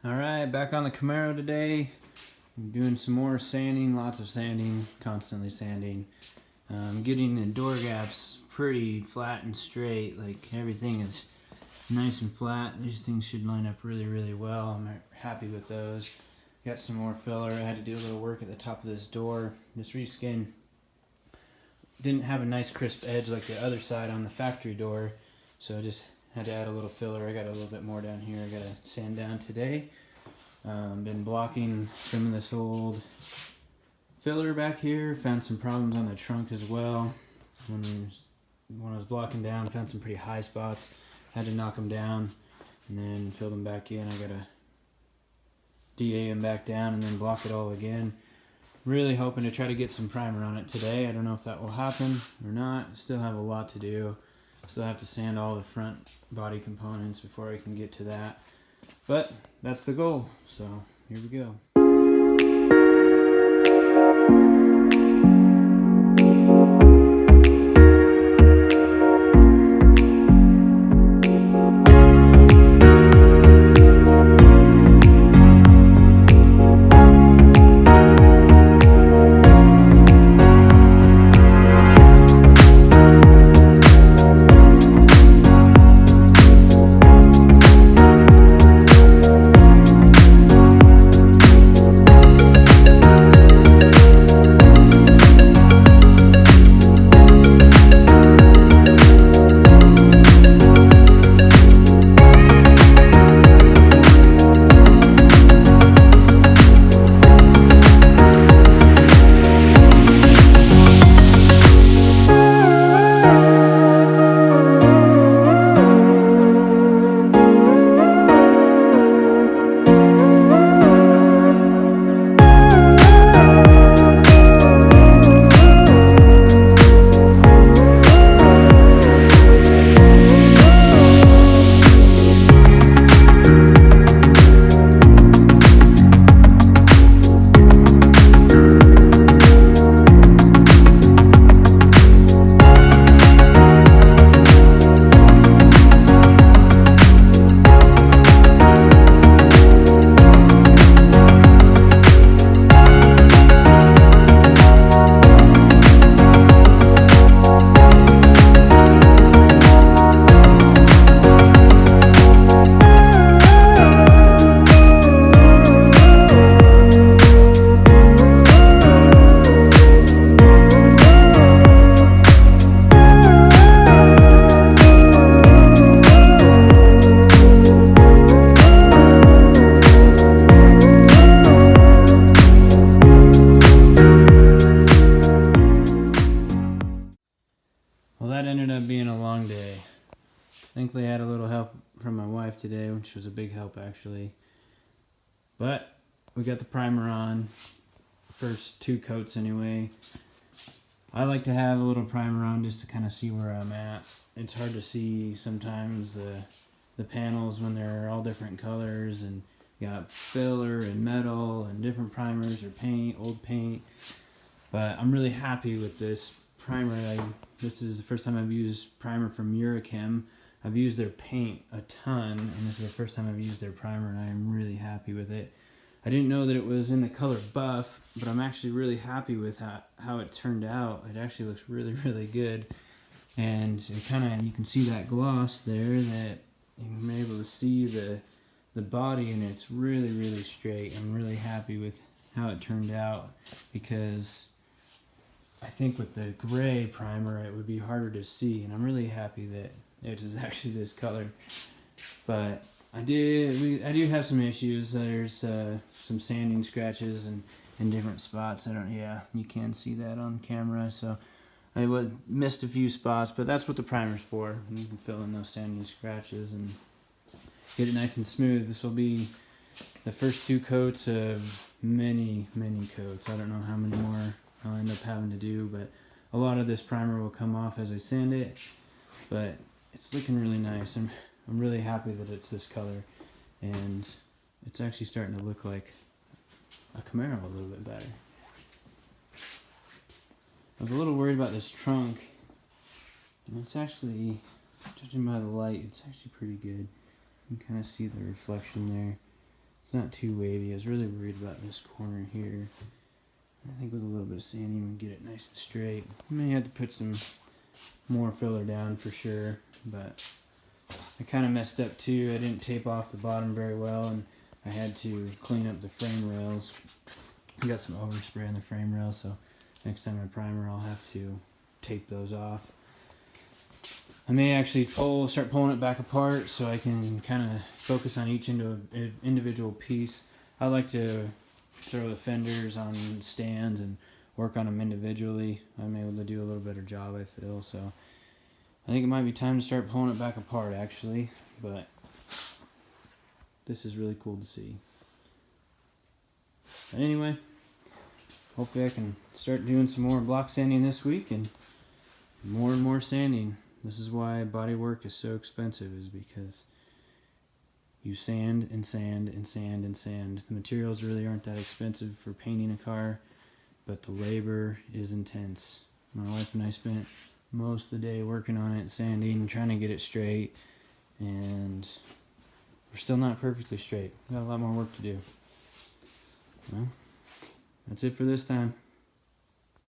Alright, back on the Camaro today. I'm doing some more sanding, lots of sanding, constantly sanding. Getting the door gaps pretty flat and straight, like everything is nice and flat. These things should line up really well. I'm happy with those. Got some more filler. I had to do a little work at the top of this door. This reskin didn't have a nice crisp edge like the other side on the factory door, so I just had to add a little filler. I got a little bit more down here. I got to sand down today. Been blocking some of this old filler back here. Found some problems on the trunk as well. When I was blocking down, found some pretty high spots. Had to knock them down and then fill them back in. I got to DA them back down and then block it all again. Really hoping to try to get some primer on it today. I don't know if that will happen or not. Still have a lot to do. Still have to sand all the front body components before I can get to that. But that's the goal. So here we go. Well, that ended up being a long day. Thankfully, I had a little help from my wife today, which was a big help actually. But we got the primer on, first 2 coats anyway. I like to have a little primer on just to kind of see where I'm at. It's hard to see sometimes the panels when they're all different colors, and you got filler and metal and different primers or paint, old paint. But I'm really happy with this primer. This is the first time I've used primer from UreKem. I've used their paint a ton, and this is the first time I've used their primer, and I am really happy with it. I didn't know that it was in the color buff, but I'm actually really happy with how it turned out. It actually looks really good, and it you can see that gloss there, that you're able to see the body, and it's really straight. I'm really happy with how it turned out, because I think with the gray primer it would be harder to see, and I'm really happy that it is actually this color. But I do have some issues. There's some sanding scratches and in different spots. You can see that on camera, so I missed a few spots, but that's what the primer's for. You can fill in those sanding scratches and get it nice and smooth. This will be the first 2 coats of many coats. I don't know how many more I'll end up having to do, but a lot of this primer will come off as I sand it. But it's looking really nice. I'm really happy that it's this color, and it's actually starting to look like a Camaro a little bit better. I was a little worried about this trunk, and it's actually, judging by the light, it's actually pretty good. You can kind of see the reflection there. It's not too wavy. I was really worried about this corner here. I think with a little bit of sanding, we can get it nice and straight. I may have to put some more filler down for sure, but I kind of messed up too. I didn't tape off the bottom very well, and I had to clean up the frame rails. I got some overspray on the frame rails, so next time I primer, I'll have to tape those off. I may actually start pulling it back apart so I can kind of focus on each individual piece. I like to throw the fenders on stands and work on them individually. I'm able to do a little better job, I feel. So I think it might be time to start pulling it back apart, actually. But this is really cool to see. But anyway, hopefully I can start doing some more block sanding this week and more sanding. This is why body work is so expensive, is because you sand and sand and sand and sand. The materials really aren't that expensive for painting a car, but the labor is intense. My wife and I spent most of the day working on it, sanding, trying to get it straight, and we're still not perfectly straight. We've got a lot more work to do. Well, that's it for this time.